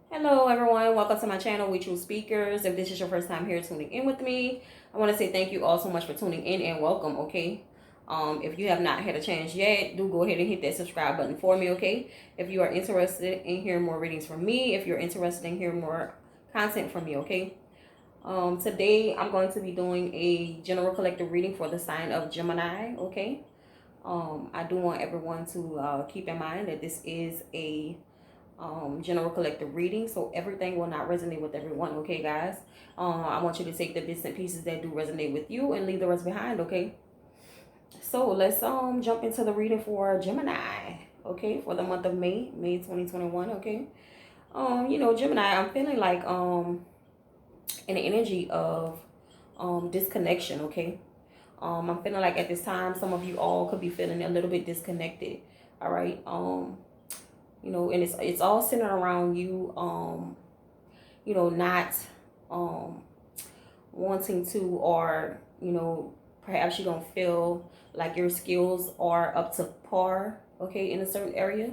Hello everyone, welcome to my channel, We True Speakers. If this is your first time here tuning in with me, I want to say thank you all so much for tuning in and welcome, okay? If you have not had a chance yet, do go ahead and hit that subscribe button for me, okay? If you are interested in hearing more readings from me, if you're interested in hearing more content from me, okay? Today I'm going to be doing a general collective reading for the sign of Gemini, okay? I do want everyone to keep in mind that this is a general collective reading, so everything will not resonate with everyone, okay guys? I want you to take the bits and pieces that do resonate with you and leave the rest behind, okay? So let's jump into the reading for Gemini, okay, for the month of May 2021, okay? Gemini, I'm feeling like an energy of disconnection, okay? I'm feeling like at this time some of you all could be feeling a little bit disconnected, all right? And it's all centered around you not um wanting to, or perhaps you don't feel like your skills are up to par, okay, in a certain area.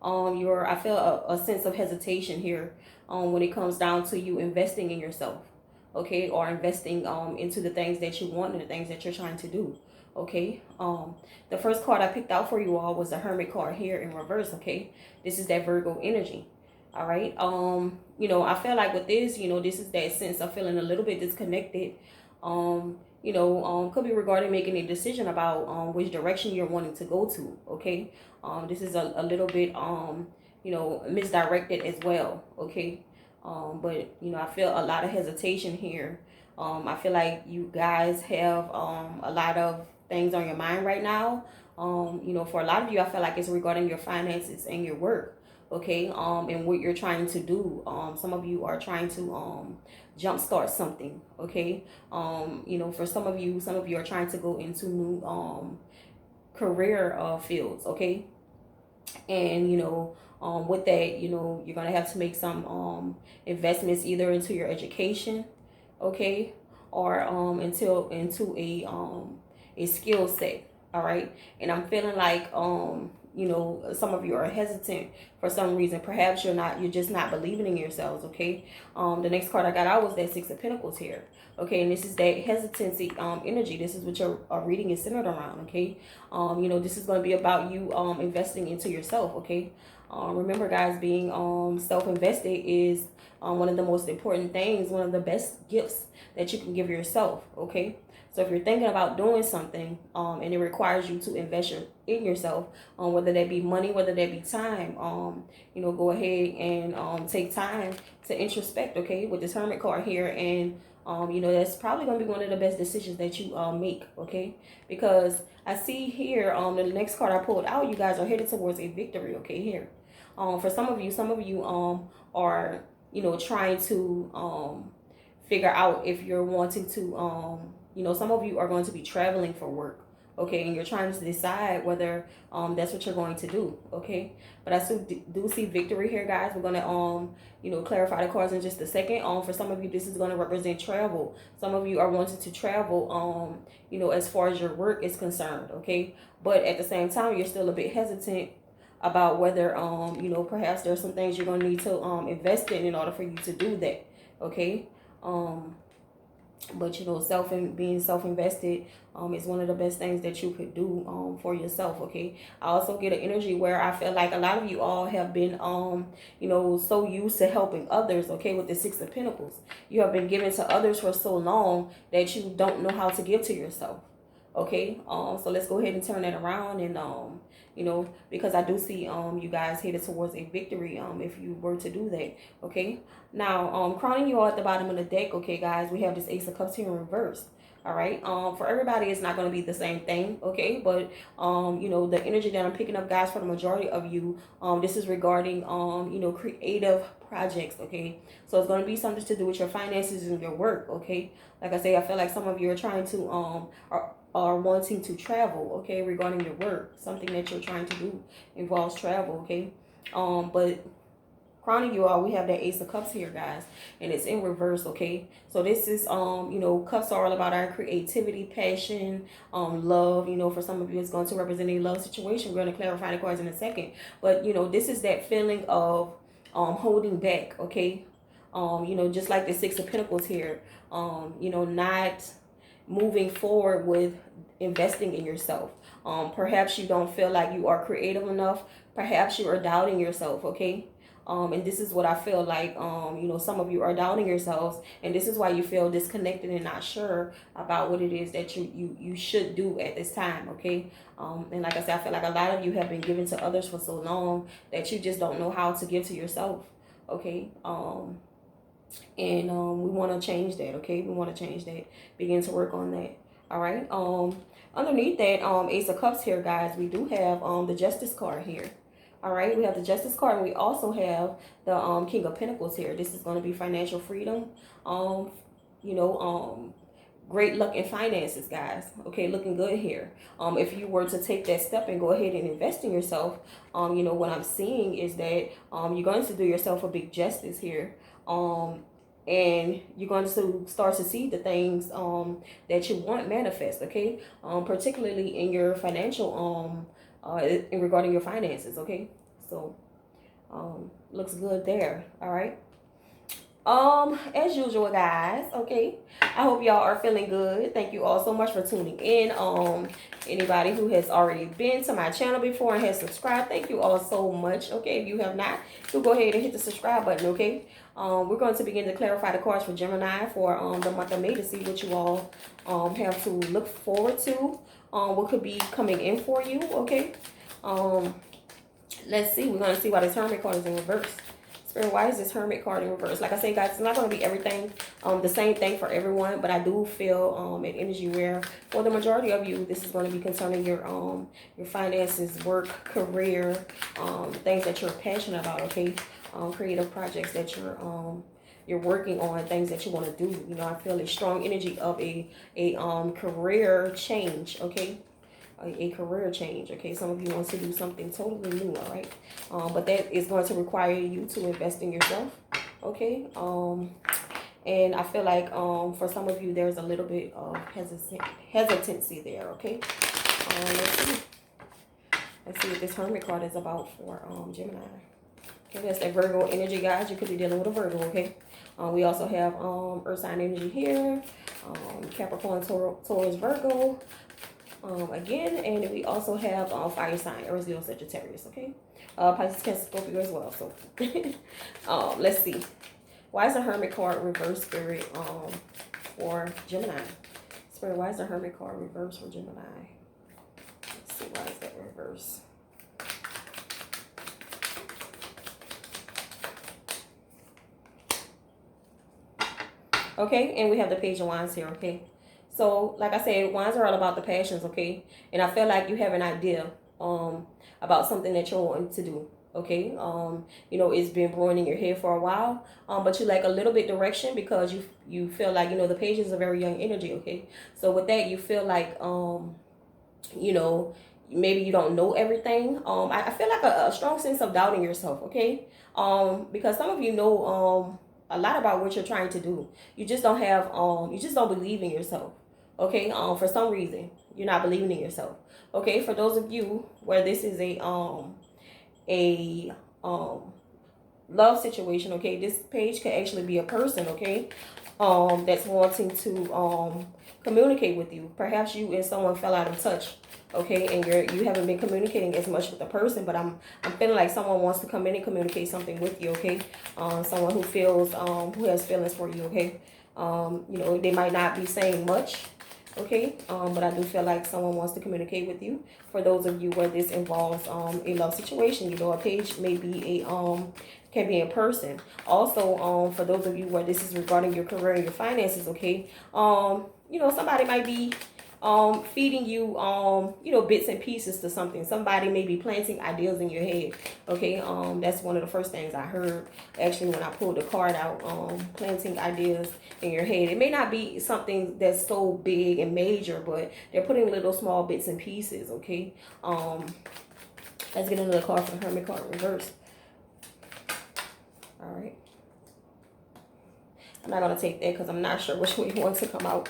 I feel a sense of hesitation here when it comes down to you investing in yourself, okay, or investing into the things that you want and the things that you're trying to do, okay. The first card I picked out for you all was the Hermit card here in reverse, okay. This is that Virgo energy, all right. I feel like with this, this is that sense of feeling a little bit disconnected. Could be regarding making a decision about which direction you're wanting to go to, okay. This is a little bit misdirected as well, okay. But I feel a lot of hesitation here. I feel like you guys have a lot of things on your mind right now. For a lot of you, I feel like it's regarding your finances and your work, okay, and what you're trying to do. Some of you are trying to jumpstart something, okay. For some of you are trying to go into new career fields, okay. And with that, you're gonna have to make some investments either into your education, okay, or into a skill set, all right. And I'm feeling like some of you are hesitant for some reason. Perhaps you're just not believing in yourselves, okay. The next card I got out was that Six of Pentacles here, okay, and this is that hesitancy energy. This is what your reading is centered around, okay. This is going to be about you investing into yourself, okay. Remember guys, being self-invested is one of the most important things, one of the best gifts that you can give yourself, okay. So if you're thinking about doing something and it requires you to invest in yourself, whether that be money, whether that be time, go ahead and take time to introspect, okay, with this Hermit card here. And that's probably going to be one of the best decisions that you make, okay, because I see here the next card I pulled out, you guys are headed towards a victory, okay, here. For some of you are trying to figure out if you're wanting to some of you are going to be traveling for work, okay, and you're trying to decide whether that's what you're going to do, okay. But I still do see victory here, guys. We're gonna clarify the cards in just a second. For some of you, this is going to represent travel. Some of you are wanting to travel as far as your work is concerned, okay. But at the same time, you're still a bit hesitant about whether perhaps there's some things you're going to need to invest in order for you to do that, okay. But being self-invested is one of the best things that you could do for yourself, okay. I also get an energy where I feel like a lot of you all have been so used to helping others, okay, with the Six of Pentacles. You have been giving to others for so long that you don't know how to give to yourself, okay. So let's go ahead and turn that around. And because I do see you guys headed towards a victory if you were to do that, okay. Now crowning you all at the bottom of the deck, okay guys, we have this Ace of Cups here in reverse, all right. For everybody it's not going to be the same thing, okay, but the energy that I'm picking up, guys, for the majority of you, this is regarding creative projects, okay. So it's going to be something to do with your finances and your work, okay. Like I say, I feel like some of you are trying to are wanting to travel, okay, regarding your work. Something that you're trying to do involves travel, okay. But crowning you all, we have that Ace of Cups here, guys, and it's in reverse, okay. So this is cups are all about our creativity, passion, love. For some of you it's going to represent a love situation. We're going to clarify the cards in a second, but this is that feeling of holding back, okay? You know, just like the Six of Pentacles here, you know, not moving forward with investing in yourself. Perhaps you don't feel like you are creative enough. Perhaps you are doubting yourself, okay? And this is what I feel like, you know, some of you are doubting yourselves, and this is why you feel disconnected and not sure about what it is that you should do at this time, okay? And like I said, I feel like a lot of you have been giving to others for so long that you just don't know how to give to yourself, okay? And we want to change that, okay? We want to change that, begin to work on that. All right. Underneath that Ace of Cups here, guys, we do have the Justice card here. All right, we have the Justice card, and we also have the King of Pentacles here. This is going to be financial freedom, you know, great luck in finances, guys. Okay, looking good here. If you were to take that step and go ahead and invest in yourself, you know, what I'm seeing is that you're going to do yourself a big justice here. And you're going to start to see the things that you want manifest, okay? Particularly in your financial, in regarding your finances, okay? So, looks good there, all right? As usual, guys, okay? I hope y'all are feeling good. Thank you all so much for tuning in. Anybody who has already been to my channel before and has subscribed, thank you all so much, okay? If you have not, so go ahead and hit the subscribe button, okay? We're going to begin to clarify the cards for Gemini for the month of May to see what you all have to look forward to, what could be coming in for you, okay? Let's see. We're going to see why this Hermit card is in reverse. Spirit, why is this Hermit card in reverse? Like I say, guys, it's not going to be everything, the same thing for everyone, but I do feel an energy where for the majority of you, this is going to be concerning your finances, work, career, things that you're passionate about, okay? Creative projects that you're working on, things that you want to do. You know, I feel a strong energy of a career change, okay? A career change, okay? Some of you want to do something totally new, all right? But that is going to require you to invest in yourself, okay? And I feel like for some of you, there's a little bit of hesitancy there, okay? Let's see what this Hermit card is about for Gemini. Okay, that's that Virgo energy, guys. You could be dealing with a Virgo, okay? We also have Earth sign energy here, Capricorn, Taurus, Virgo, again, and we also have fire sign, Aries, Leo, Sagittarius, okay? Pisces, Cancer, Scorpio as well. So, let's see. Why is the Hermit card reverse, Spirit, for Gemini? Spirit, why is the Hermit card reverse for Gemini? Let's see, why is that reverse? Okay, and we have the Page of Wands here, okay? So, like I said, wands are all about the passions, okay? And I feel like you have an idea about something that you're wanting to do, okay? You know, it's been brewing in your head for a while, but you like a little bit direction because you feel like, you know, the Page is a very young energy, okay? So with that, you feel like, you know, maybe you don't know everything. I feel like a strong sense of doubting yourself, okay? Because some of you know a lot about what you're trying to do. You just don't have, you just don't believe in yourself. Okay, for some reason, you're not believing in yourself. Okay, for those of you where this is a love situation, okay, this page could actually be a person, okay, that's wanting to communicate with you. Perhaps you and someone fell out of touch, okay, and you haven't been communicating as much with the person, but I'm feeling like someone wants to come in and communicate something with you, okay? Someone who feels who has feelings for you, okay? You know, they might not be saying much, okay, but I do feel like someone wants to communicate with you. For those of you where this involves a love situation, you know, a page may be can be in person. Also, for those of you where this is regarding your career and your finances, okay, you know, somebody might be feeding you you know, bits and pieces to something. Somebody may be planting ideas in your head, okay? That's one of the first things I heard actually when I pulled the card out. Planting ideas in your head. It may not be something that's so big and major, but they're putting little small bits and pieces, okay? Let's get another card for the Hermit card reverse. All right, I'm not gonna take that because I'm not sure which way it wants to come out.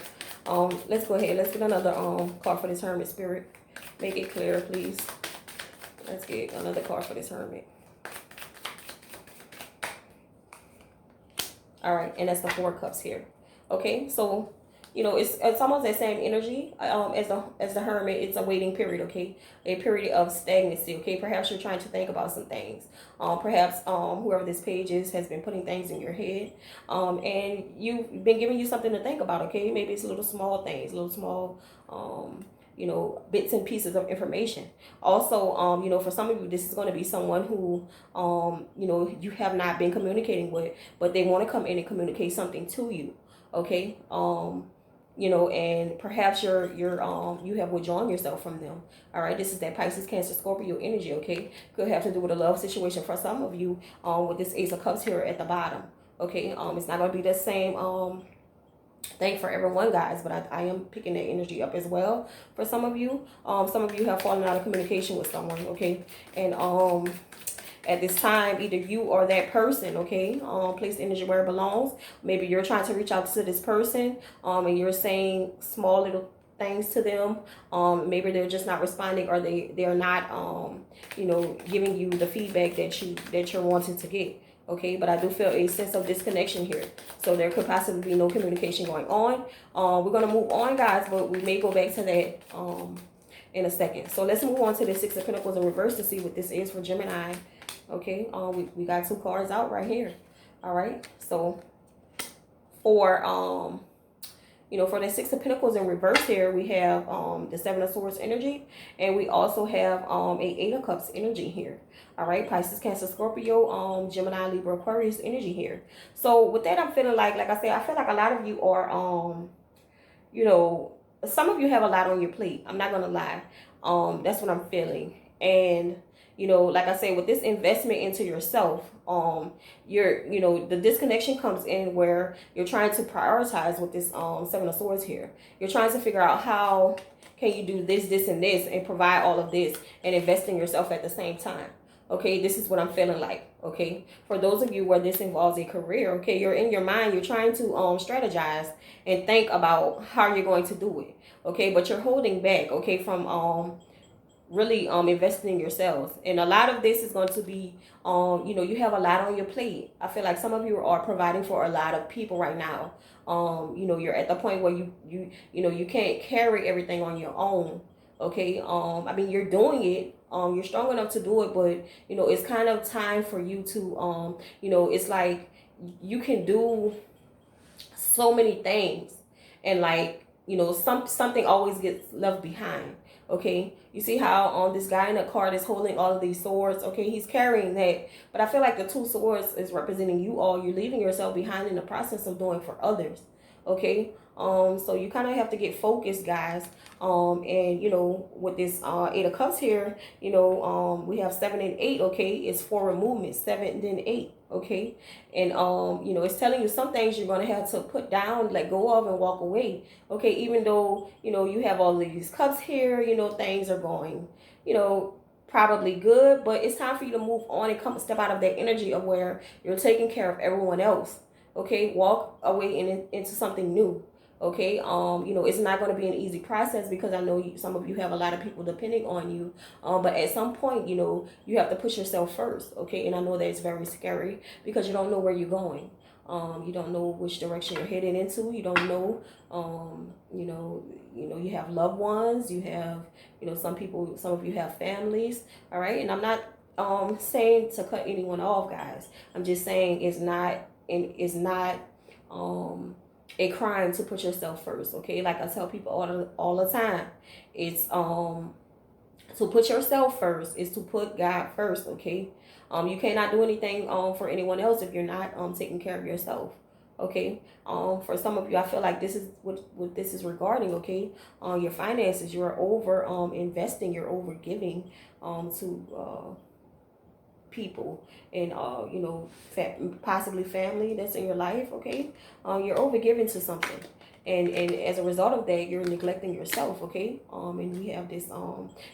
Let's go ahead. Let's get another card for this Hermit, Spirit. Make it clear, please. Let's get another card for this Hermit. All right, and that's the Four of Cups here. Okay, so you know it's almost that same energy as the Hermit. It's a waiting period. Okay, a period of stagnancy. Okay, perhaps you're trying to think about some things. Perhaps whoever this page is has been putting things in your head, and you've been giving you something to think about. Okay, maybe it's little small things, little small you know, bits and pieces of information. Also, you know, for some of you, this is going to be someone who, you know, you have not been communicating with, but they want to come in and communicate something to you. Okay. You know, and perhaps you have withdrawn yourself from them. All right. This is that Pisces, Cancer, Scorpio energy. Okay. Could have to do with a love situation for some of you, with this Ace of Cups here at the bottom. Okay. It's not going to be the same, thing for everyone, guys, but I am picking that energy up as well for some of you. Some of you have fallen out of communication with someone, okay, and at this time, either you or that person, okay, place the energy where it belongs. Maybe you're trying to reach out to this person, and you're saying small little things to them. Maybe they're just not responding, or they're not you know, giving you the feedback that you're wanting to get. Okay, but I do feel a sense of disconnection here. So there could possibly be no communication going on. We're going to move on, guys, but we may go back to that in a second. So let's move on to the Six of Pentacles in reverse to see what this is for Gemini. Okay, we got two cards out right here. All right, so for you know, for the Six of Pentacles in reverse here, we have the Seven of Swords energy, and we also have a Eight of Cups energy here. All right, Pisces, Cancer, Scorpio, Gemini, Libra, Aquarius energy here. So with that, I'm feeling like I said, I feel like a lot of you are, you know, some of you have a lot on your plate. I'm not gonna lie. That's what I'm feeling. And you know, like I say, with this investment into yourself, you know, the disconnection comes in where you're trying to prioritize with this Seven of Swords here. You're trying to figure out how can you do this, this, and this, and provide all of this and invest in yourself at the same time. Okay, this is what I'm feeling like. Okay, for those of you where this involves a career, okay, you're in your mind, you're trying to strategize and think about how you're going to do it. Okay, but you're holding back, okay, from really investing in yourselves. And a lot of this is going to be you know, you have a lot on your plate. I feel like some of you are providing for a lot of people right now. You know, you're at the point where you know, you can't carry everything on your own. Okay, I mean, you're doing it, you're strong enough to do it, but you know, it's kind of time for you to you know, it's like you can do so many things, and like, you know, something always gets left behind. Okay, you see how this guy in the card is holding all of these swords. Okay, he's carrying that, but I feel like the two swords is representing you all. You're leaving yourself behind in the process of doing for others. Okay, so you kind of have to get focused, guys. And you know, with this Eight of Cups here, you know, we have 7 and 8. Okay, it's forward movement, 7 and then 8. Okay, and you know, it's telling you some things you're going to have to put down, let go of, and walk away. Okay, even though, you know, you have all these cups here, you know, things are going, you know, probably good, but it's time for you to move on and come step out of that energy of where you're taking care of everyone else. Okay, walk away into something new. Okay, you know, it's not going to be an easy process, because I know some of you have a lot of people depending on you, but at some point, you know, you have to push yourself first. Okay, and I know that it's very scary because you don't know where you're going. You don't know which direction you're heading into. You don't know, you know, you have loved ones, you have, you know, some of you have families. All right, and I'm not saying to cut anyone off, guys. I'm just saying it's not a crime to put yourself first. Okay, like I tell people all the time, it's to put yourself first is to put God first. Okay, you cannot do anything for anyone else if you're not taking care of yourself. Okay, for some of you, I feel like this is what this is regarding. Okay, your finances, you're over investing, you're over giving to people, and you know, possibly family that's in your life. Okay, you're over giving to something, and as a result of that, you're neglecting yourself. Okay, and we have this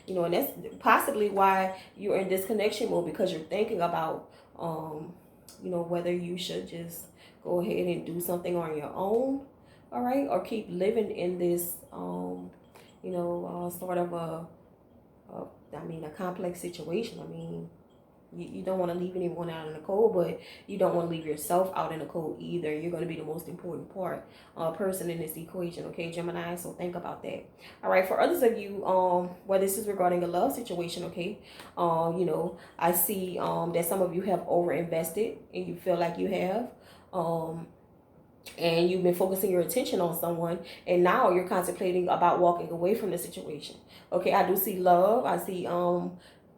you know, and that's possibly why you're in disconnection mode, because you're thinking about you know, whether you should just go ahead and do something on your own, all right, or keep living in this you know, sort of a complex situation. I mean, You don't want to leave anyone out in the cold, but you don't want to leave yourself out in the cold either. You're going to be the most important person in this equation, okay, Gemini? So think about that. All right, for others of you, well, this is regarding a love situation, okay? You know, I see that some of you have overinvested, and you feel like you have. And you've been focusing your attention on someone, and now you're contemplating about walking away from the situation. Okay, I do see love. I see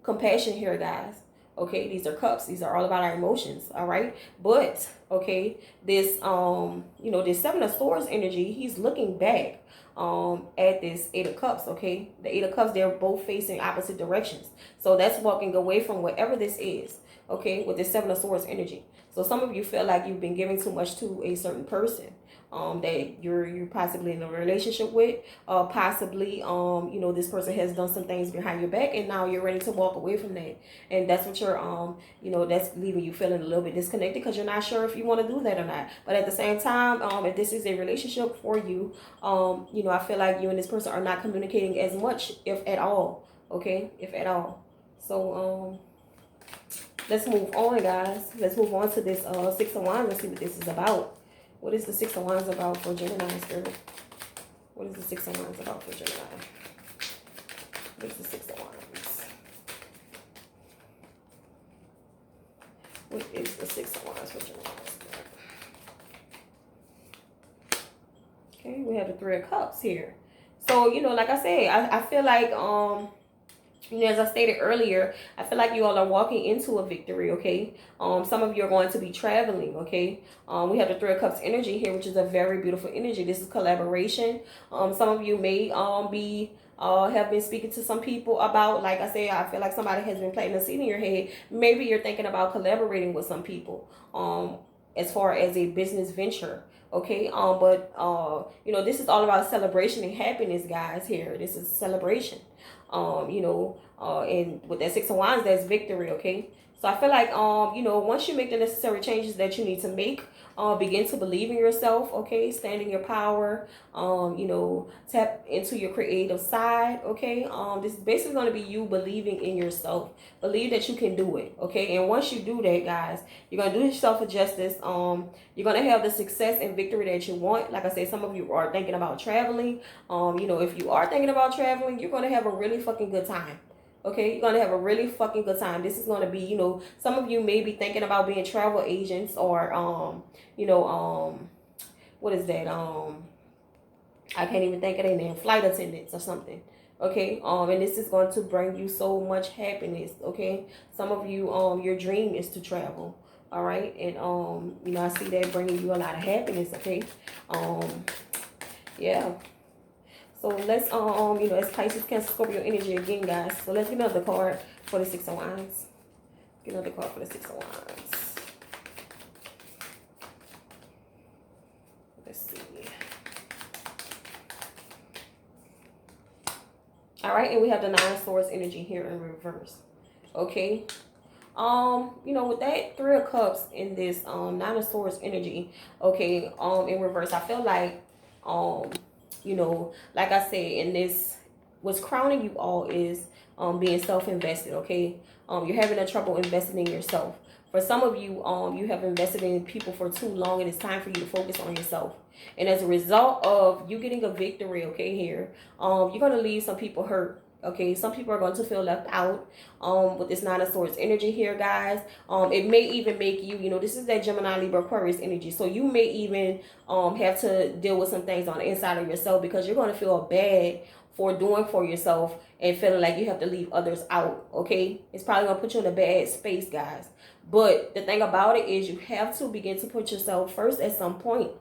compassion here, guys. Okay, these are cups. These are all about our emotions. All right, but okay, this you know, this Seven of Swords energy, he's looking back at this Eight of Cups. Okay, the Eight of Cups, they're both facing opposite directions, so that's walking away from whatever this is. Okay, with this Seven of Swords energy. So some of you feel like you've been giving too much to a certain person that you're possibly in a relationship with, possibly you know, this person has done some things behind your back, and now you're ready to walk away from that, and that's what you're you know, that's leaving you feeling a little bit disconnected because you're not sure if you want to do that or not. But at the same time, if this is a relationship for you, you know, I feel like you and this person are not communicating as much, if at all. Okay, if at all. So let's move on, guys. Let's move on to this Six of Wands and see what this is about. What is the Six of Wands about for Gemini, Spirit? What is the Six of Wands about for Gemini? What is the Six of Wands? What is the Six of Wands for Gemini, Spirit? Okay, we have the Three of Cups here. So, you know, like I said, I feel like you know, as I stated earlier, I feel like you all are walking into a victory, okay? Some of you are going to be traveling, okay? We have the Three of Cups energy here, which is a very beautiful energy. This is collaboration. Some of you may have been speaking to some people about, like I said, I feel like somebody has been planting a seed in your head. Maybe you're thinking about collaborating with some people as far as a business venture. Okay, but you know, this is all about celebration and happiness, guys. Here, this is celebration. You know, and with that Six of Wands, that's victory. Okay, so I feel like you know, once you make the necessary changes that you need to make, begin to believe in yourself. Okay, stand in your power. You know, tap into your creative side. Okay, this is basically going to be you believing in yourself. Believe that you can do it. Okay, and once you do that, guys, you're gonna do yourself a justice. You're gonna have the success and victory that you want. Like I said, some of you are thinking about traveling. You know, if you are thinking about traveling, you're gonna have a really fucking good time. Okay, you're gonna have a really fucking good time. This is gonna be, you know, some of you may be thinking about being travel agents or you know, what is that? I can't even think of their name, flight attendants or something. Okay, and this is going to bring you so much happiness. Okay, some of you, your dream is to travel. All right, and you know, I see that bringing you a lot of happiness. Okay, yeah. So let's you know, it's Pisces, Cancer, Scorpio energy again, guys. So let's get another card for the Six of Wands. Get another card for the Six of Wands. Let's see. All right, and we have the Nine of Swords energy here in reverse. Okay. You know, with that Three of Cups in this Nine of Swords energy, okay, in reverse, I feel like you know, like I said, in this, what's crowning you all is being self-invested. Okay, you're having a trouble investing in yourself. For some of you, you have invested in people for too long, and it's time for you to focus on yourself. And as a result of you getting a victory, okay, here, you're going to leave some people hurt. Okay, some people are going to feel left out with this Nine of Swords energy here, guys. It may even make you, you know, this is that Gemini, Libra, Aquarius energy. So you may even have to deal with some things on the inside of yourself because you're going to feel bad for doing for yourself and feeling like you have to leave others out. Okay, it's probably going to put you in a bad space, guys. But the thing about it is you have to begin to put yourself first at some point.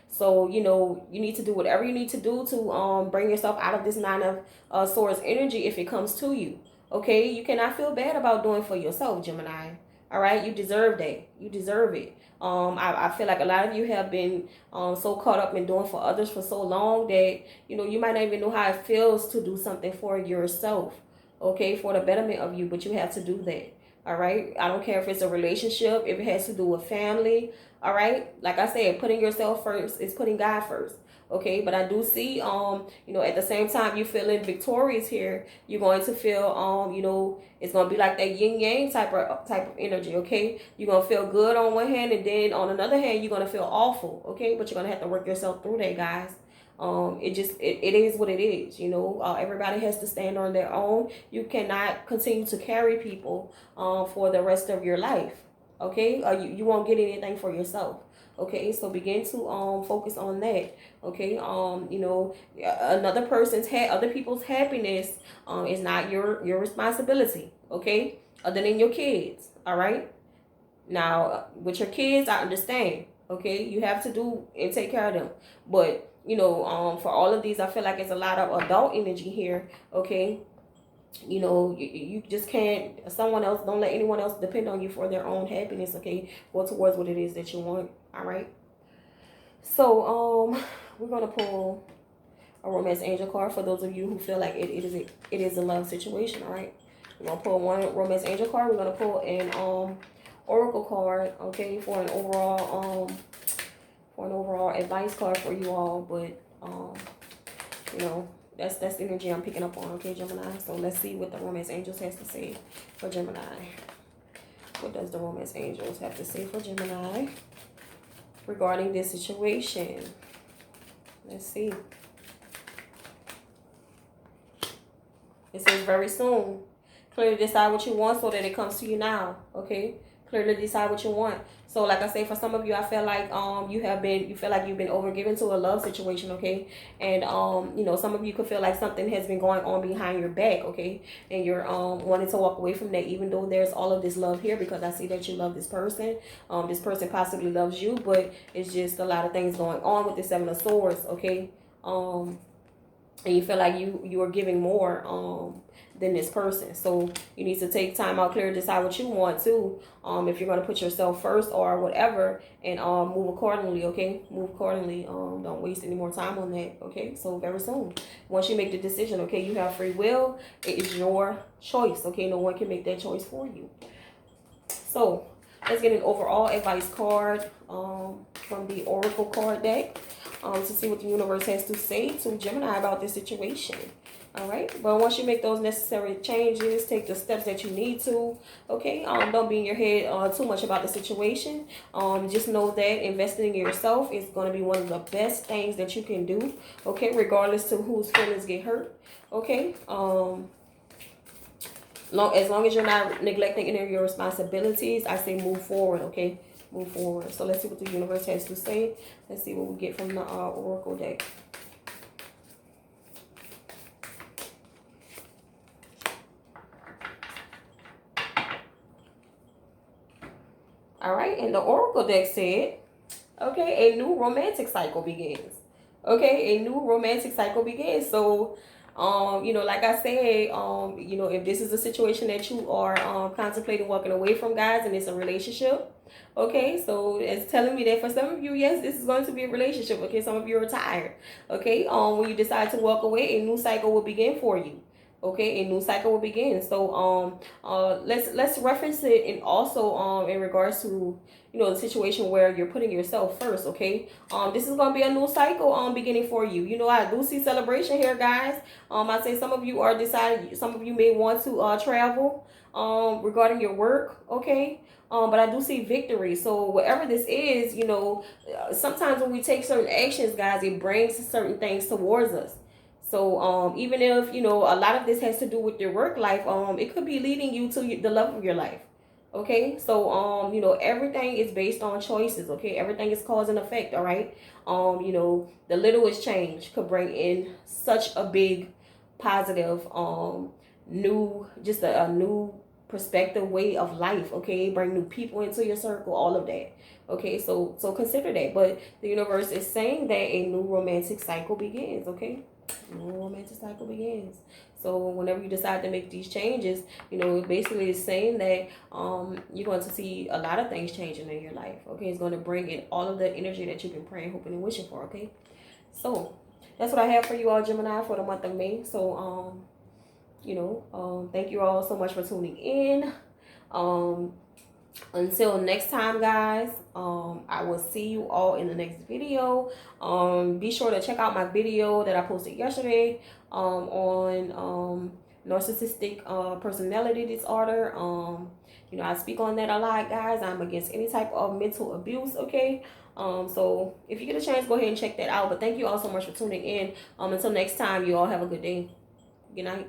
So, you know, you need to do whatever you need to do to bring yourself out of this Nine of Swords energy if it comes to you. Okay, you cannot feel bad about doing for yourself, Gemini. All right, you deserve that. You deserve it. I feel like a lot of you have been so caught up in doing for others for so long that, you know, you might not even know how it feels to do something for yourself. Okay, for the betterment of you, but you have to do that. All right. I don't care if it's a relationship, if it has to do with family. All right. Like I said, putting yourself first is putting God first. Okay, but I do see, at the same time you feeling victorious here, you're going to feel, it's gonna be like that yin yang type of energy. Okay, you're gonna feel good on one hand, and then on another hand, you're gonna feel awful. Okay, but you're gonna have to work yourself through that, guys. It is what it is. Everybody has to stand on their own. You cannot continue to carry people for the rest of your life. Okay, you won't get anything for yourself. Okay, so begin to focus on that. Okay, other people's happiness is not your responsibility. Okay, other than your kids. All right. Now with your kids, I understand. Okay, you have to do and take care of them, but for all of these, I feel like it's a lot of adult energy here. Okay, you just can't, someone else, don't let anyone else depend on you for their own happiness. Okay, go towards what it is that you want. All right, so we're gonna pull a romance angel card for those of you who feel like it is a love situation. All right, we're gonna pull one romance angel card. We're gonna pull an oracle card, okay, for an overall advice card for you all. But that's the energy I'm picking up on. Okay, Gemini. So let's see what the romance angels has to say for Gemini. What does the romance angels have to say for Gemini regarding this situation? Let's see. It says very soon. Clearly decide what you want so that it comes to you now. Okay, clearly decide what you want. So like I say, for some of you, I feel like you feel like you've been overgiven to a love situation. Okay, and some of you could feel like something has been going on behind your back. Okay, and you're wanting to walk away from that, even though there's all of this love here, because I see that you love this person. This person possibly loves you, but it's just a lot of things going on with the Seven of Swords. Okay, and you feel like you are giving more than this person. So you need to take time out, clear, decide what you want to, if you're going to put yourself first or whatever, and move accordingly. Okay, move accordingly. Don't waste any more time on that. Okay, so very soon, once you make the decision, okay, you have free will. It is your choice. Okay, no one can make that choice for you. So let's get an overall advice card from the oracle card deck to see what the universe has to say to Gemini about this situation. All right, but once you make those necessary changes, take the steps that you need to. Okay, don't be in your head too much about the situation. Just know that investing in yourself is going to be one of the best things that you can do. Okay, regardless to whose feelings get hurt. Okay, as long as you're not neglecting any of your responsibilities, I say move forward. Okay, move forward. So let's see what the universe has to say. Let's see what we get from the oracle deck. All right, and the oracle deck said, okay, a new romantic cycle begins. Okay, a new romantic cycle begins. So, like I said, if this is a situation that you are contemplating walking away from, guys, and it's a relationship, okay, so it's telling me that for some of you, yes, this is going to be a relationship. Okay, some of you are tired. Okay, when you decide to walk away, a new cycle will begin for you. Okay, a new cycle will begin. So let's reference it, and also in regards to the situation where you're putting yourself first. Okay, this is gonna be a new cycle beginning for you. I do see celebration here, guys. I say some of you are deciding, some of you may want to travel regarding your work. Okay, but I do see victory. So whatever this is, sometimes when we take certain actions, guys, it brings certain things towards us. So even if, a lot of this has to do with your work life, it could be leading you to the love of your life. Okay, so everything is based on choices. Okay, everything is cause and effect. All right, the littlest change could bring in such a big positive a new perspective, way of life. Okay, bring new people into your circle, all of that. Okay, so consider that. But the universe is saying that a new romantic cycle begins. Okay, new romantic cycle begins. So whenever you decide to make these changes, it basically is saying that you're going to see a lot of things changing in your life. Okay, it's going to bring in all of the energy that you've been praying, hoping, and wishing for. Okay, so that's what I have for you all, Gemini, for the month of May. So thank you all so much for tuning in. Until next time, guys, I will see you all in the next video. Be sure to check out my video that I posted yesterday on narcissistic personality disorder. You know, I speak on that a lot, guys. I'm against any type of mental abuse, okay? So if you get a chance, go ahead and check that out. But thank you all so much for tuning in. Until next time, you all have a good day. Good night.